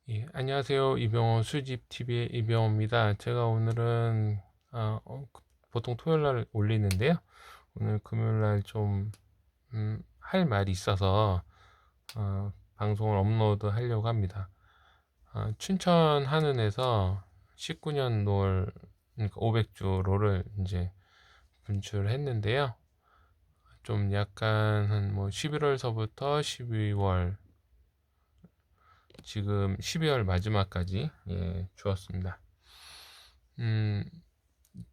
예, 안녕하세요. 이병헌 수집 TV의 이병헌입니다. 제가 오늘은 보통 토요일 날 올리는데요. 오늘 금요일 날 좀 할 말이 있어서 방송을 업로드 하려고 합니다. 춘천 한은에서 19년 롤, 그러니까 500주 롤을 이제 분출했는데요. 좀 약간 한 뭐 11월서부터 12월, 지금 12월 마지막까지 주었습니다. 음,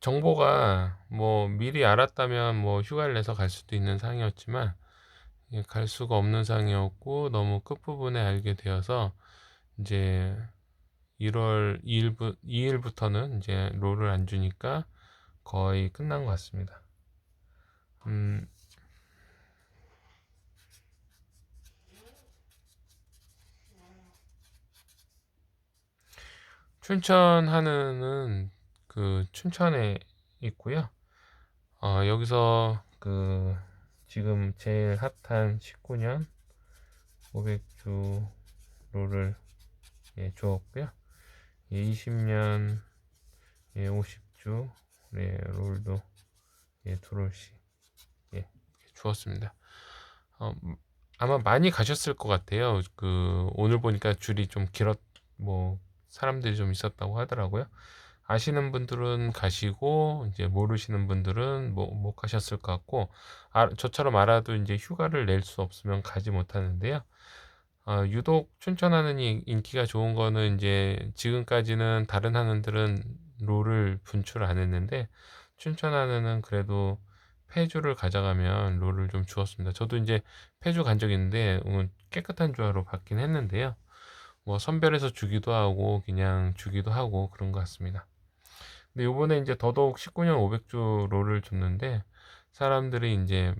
정보가 뭐 미리 알았다면 뭐 휴가를 내서 갈 수도 있는 상이었지만 갈 수가 없는 상이었고, 너무 끝부분에 알게 되어서 이제 1월 2일부터는 이제 롤을 안 주니까 거의 끝난 것 같습니다. 음, 춘천 하는은 그 춘천에 있고요. 여기서 그 지금 제일 핫한 19년 500주 롤을 주었고요. 20년 50주 롤도 두 롤씩 주었습니다. 어, 아마 많이 가셨을 것 같아요. 그 오늘 보니까 줄이 좀 길었, 뭐 사람들이 좀 있었다고 하더라고요. 아시는 분들은 가시고 이제 모르시는 분들은 뭐 못 가셨을 것 같고, 저처럼 알아도 이제 휴가를 낼 수 없으면 가지 못하는데요. 유독 춘천 하는이 인기가 좋은 거는, 이제 지금까지는 다른 하는들은 롤을 분출 안 했는데 춘천 하는은 그래도 폐주를 가져가면 롤을 좀 주었습니다. 저도 이제 폐주 간 적 있는데 깨끗한 주화로 받긴 했는데요. 뭐 선별해서 주기도 하고 그냥 주기도 하고 그런 것 같습니다. 근데 요번에 이제 더더욱 19년 500주 롤을 줬는데, 사람들이 이제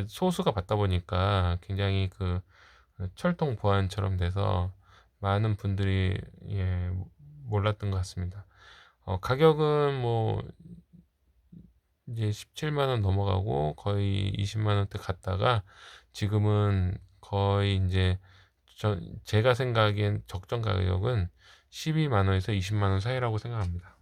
소수가 받다 보니까 굉장히 그 철통 보안처럼 돼서 많은 분들이 몰랐던 것 같습니다. 가격은 뭐 이제 17만 원 넘어가고 거의 20만 원대 갔다가, 지금은 거의 이제 제가 생각엔 적정 가격은 12만 원에서 20만 원 사이라고 생각합니다.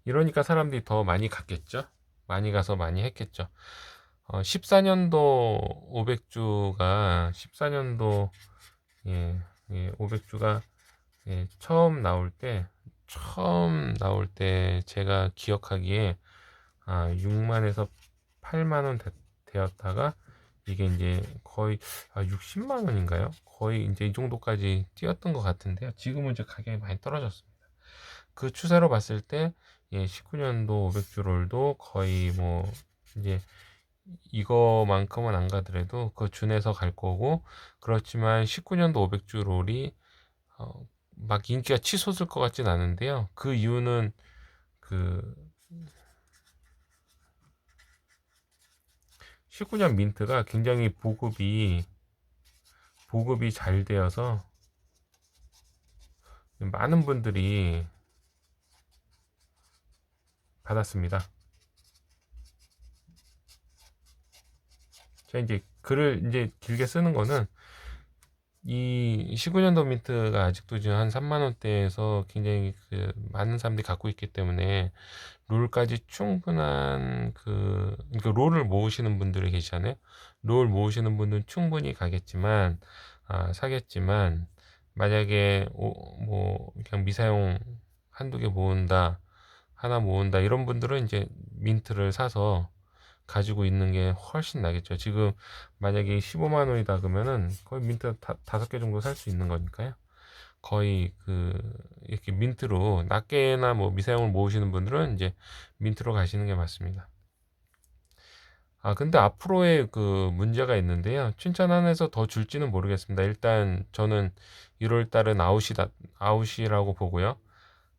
이러니까 사람들이 더 많이 갔겠죠? 많이 가서 많이 했겠죠. 14년도 500주가 14년도 500주가 처음 나올 때 제가 기억하기에 6만에서 8만 원 되었다가, 이게 이제 거의 60만 원인가요? 거의 이제 이 정도까지 뛰었던 것 같은데요. 지금은 이제 가격이 많이 떨어졌습니다. 그 추세로 봤을 때 19년도 500주 롤도 거의 뭐 이제 이거만큼은 안 가더라도 그 준에서 갈 거고, 그렇지만 19년도 500주 롤이 막 인기가 치솟을 것 같진 않은데요. 그 이유는 그 19년 민트가 굉장히 보급이 잘 되어서 많은 분들이 받았습니다. 제가 이제 글을 이제 길게 쓰는 거는, 이 19년도 민트가 아직도 지금 한 3만 원대에서 굉장히 그 많은 사람들이 갖고 있기 때문에 롤까지 충분한 그러니까 롤을 모으시는 분들이 계시잖아요. 롤 모으시는 분들은 충분히 가겠지만, 사겠지만, 만약에 뭐 그냥 미사용 한두 개 모은다, 하나 모은다 이런 분들은 이제 민트를 사서 가지고 있는 게 훨씬 나겠죠. 지금 만약에 15만 원이다 그러면은 거의 민트 다섯 개 정도 살 수 있는 거니까요. 거의 이렇게 민트로 낱개나 뭐 미사용을 모으시는 분들은 이제 민트로 가시는 게 맞습니다. 근데 앞으로의 그 문제가 있는데요. 춘천 안에서 더 줄지는 모르겠습니다. 일단 저는 1월 달은 아웃이라고 보고요.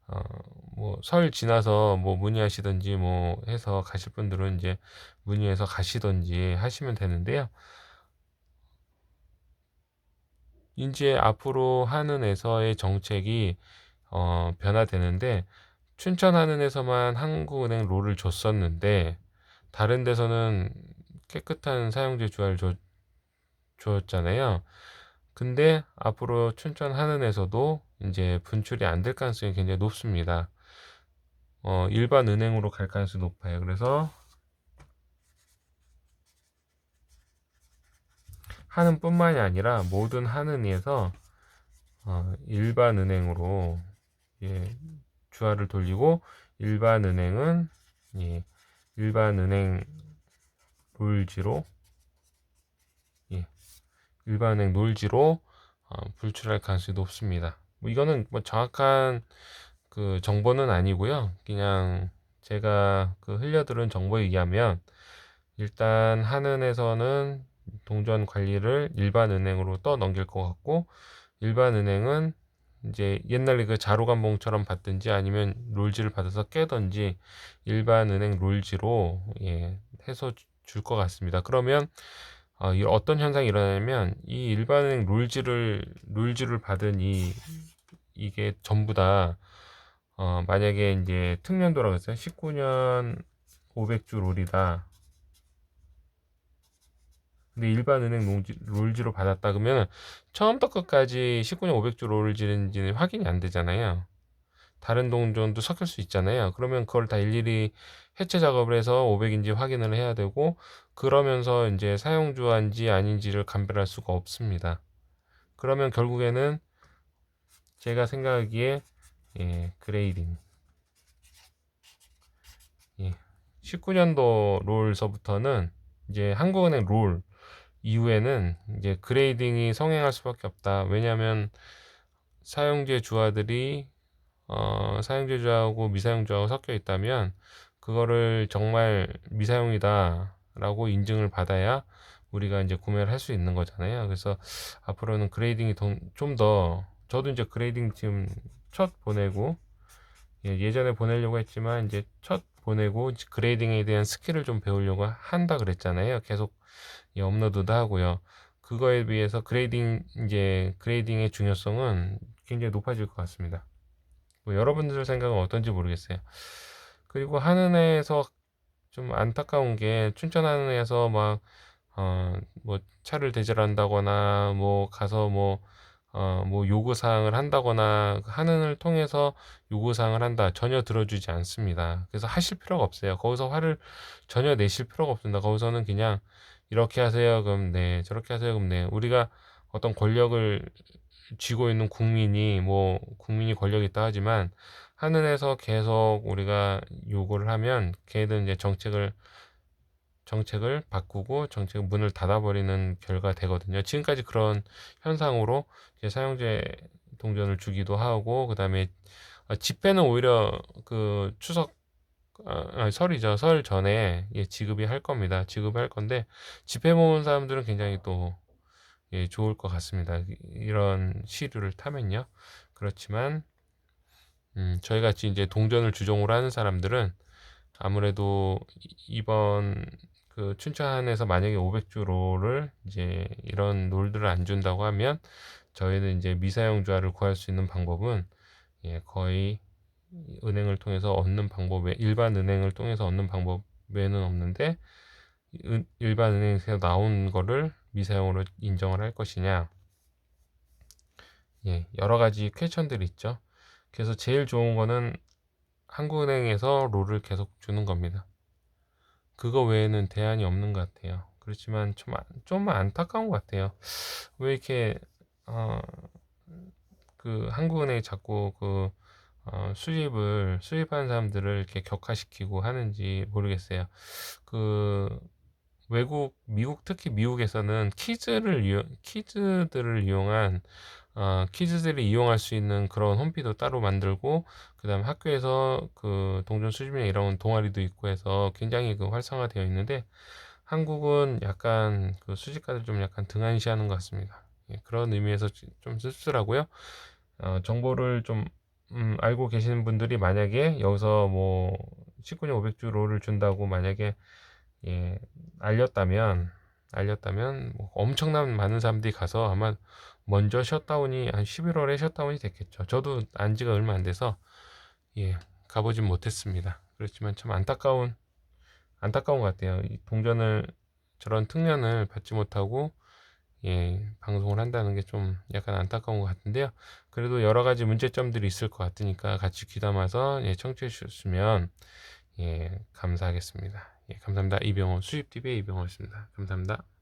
어, 뭐 설 지나서 뭐 문의하시든지 뭐 해서 가실 분들은 이제 문의해서 가시든지 하시면 되는데요. 이제 앞으로 한은에서의 정책이 변화되는데, 춘천 한은에서만 한국은행 롤을 줬었는데 다른 데서는 깨끗한 사용제 주화를 줬잖아요. 근데 앞으로 춘천 한은에서도 이제 분출이 안 될 가능성이 굉장히 높습니다. 일반 은행으로 갈 가능성이 높아요. 그래서 한은뿐만이 아니라 모든 한은에서 일반 은행으로 예, 주화를 돌리고 일반 은행은 예, 일반 은행 롤지로 예, 일반 은행 롤지로 불출할 가능성이 높습니다. 뭐 이거는 뭐 정확한 그 정보는 아니고요. 그냥 제가 그 흘려들은 정보에 의하면 일단 한은에서는 동전 관리를 일반 은행으로 떠넘길 것 같고 일반 은행은 이제 옛날에 그 자로감봉처럼 받든지 아니면 롤지를 받아서 깨든지 일반 은행 롤지로 해서 줄 것 같습니다. 그러면 어떤 현상이 일어나냐면 이 일반 은행 롤지를 받은 이게 전부 다 만약에 이제 특년도라고 했어요. 19년 500주 롤이다. 근데 일반 은행 롤지로 받았다 그러면 처음부터 끝까지 19년 500주 롤지인지는 확인이 안 되잖아요. 다른 동전도 섞일 수 있잖아요. 그러면 그걸 다 일일이 해체 작업을 해서 500인지 확인을 해야 되고 그러면서 이제 사용주한지 아닌지를 감별할 수가 없습니다. 그러면 결국에는 제가 생각하기에 그레이딩 19년도 롤서부터는 이제 한국은행 롤 이후에는 이제 그레이딩이 성행할 수밖에 없다. 왜냐하면 사용제 주화들이 사용제 주화하고 미사용 주화하고 섞여 있다면 그거를 정말 미사용이다라고 인증을 받아야 우리가 이제 구매를 할 수 있는 거잖아요. 그래서 앞으로는 그레이딩이 좀 더 저도 이제 그레이딩 지금 첫 보내고 예전에 보내려고 했지만 이제 첫 보내고 그레이딩에 대한 스킬을 좀 배우려고 한다 그랬잖아요. 계속 업로드도 하고요. 그거에 비해서 그레이딩의 중요성은 굉장히 높아질 것 같습니다. 뭐 여러분들 생각은 어떤지 모르겠어요. 그리고 한은에서 좀 안타까운 게 춘천 한은에서 뭐 차를 대절한다거나 뭐 가서 뭐 요구사항을 한다거나 한은을 통해서 요구사항을 한다 전혀 들어주지 않습니다. 그래서 하실 필요가 없어요. 거기서 화를 전혀 내실 필요가 없습니다. 거기서는 그냥 이렇게 하세요 그럼 네 저렇게 하세요 그럼 네 우리가 어떤 권력을 쥐고 있는 국민이 권력이 있다 하지만 하늘에서 계속 우리가 요구를 하면 걔들 이제 정책을 바꾸고 정책 문을 닫아버리는 결과가 되거든요. 지금까지 그런 현상으로 이제 사용제 동전을 주기도 하고 그다음에 집회는 오히려 그 추석 설이죠. 설 전에 지급이 할 겁니다. 지급할 건데 집회 모은 사람들은 굉장히 또 좋을 것 같습니다. 이런 시류를 타면요. 그렇지만 저희 같이 이제 동전을 주종으로 하는 사람들은 아무래도 이번 그 춘천에서 만약에 500주 롤을 이제 이런 롤들을 안 준다고 하면 저희는 이제 미사용 주화를 구할 수 있는 방법은 거의 은행을 통해서 얻는 방법에 일반 은행을 통해서 얻는 방법 외에는 없는데 일반 은행에서 나온 거를 미사용으로 인정을 할 것이냐 여러 가지 퀘스천들이 있죠. 그래서 제일 좋은 거는 한국은행에서 롤을 계속 주는 겁니다. 그거 외에는 대안이 없는 것 같아요. 그렇지만 좀 안타까운 것 같아요. 왜 이렇게 어, 그 한국은행이 자꾸 수입하는 사람들을 이렇게 격화시키고 하는지 모르겠어요. 그 미국 특히 미국에서는 키즈들이 이용할 수 있는 그런 홈피도 따로 만들고 그다음에 학교에서 그 동전 수집이나 이런 동아리도 있고 해서 굉장히 그 활성화되어 있는데 한국은 약간 그 수집가들 좀 약간 등한시하는 것 같습니다. 그런 의미에서 좀 씁쓸하고요. 정보를 좀 알고 계시는 분들이 만약에 여기서 뭐 19년 500주 롤을 준다고 만약에 예, 알렸다면 뭐 엄청난 많은 사람들이 가서 아마 먼저 셧다운이 한 11월에 셧다운이 됐겠죠. 저도 안 지가 얼마 안 돼서 가보진 못했습니다. 그렇지만 참 안타까운 것 같아요. 이 동전을 저런 특련을 받지 못하고 방송을 한다는 게 좀 약간 안타까운 것 같은데요. 그래도 여러 가지 문제점들이 있을 것 같으니까 같이 귀담아서 청취해 주셨으면 감사하겠습니다. 감사합니다. 이병헌 수집TV의 이병헌이었습니다. 감사합니다.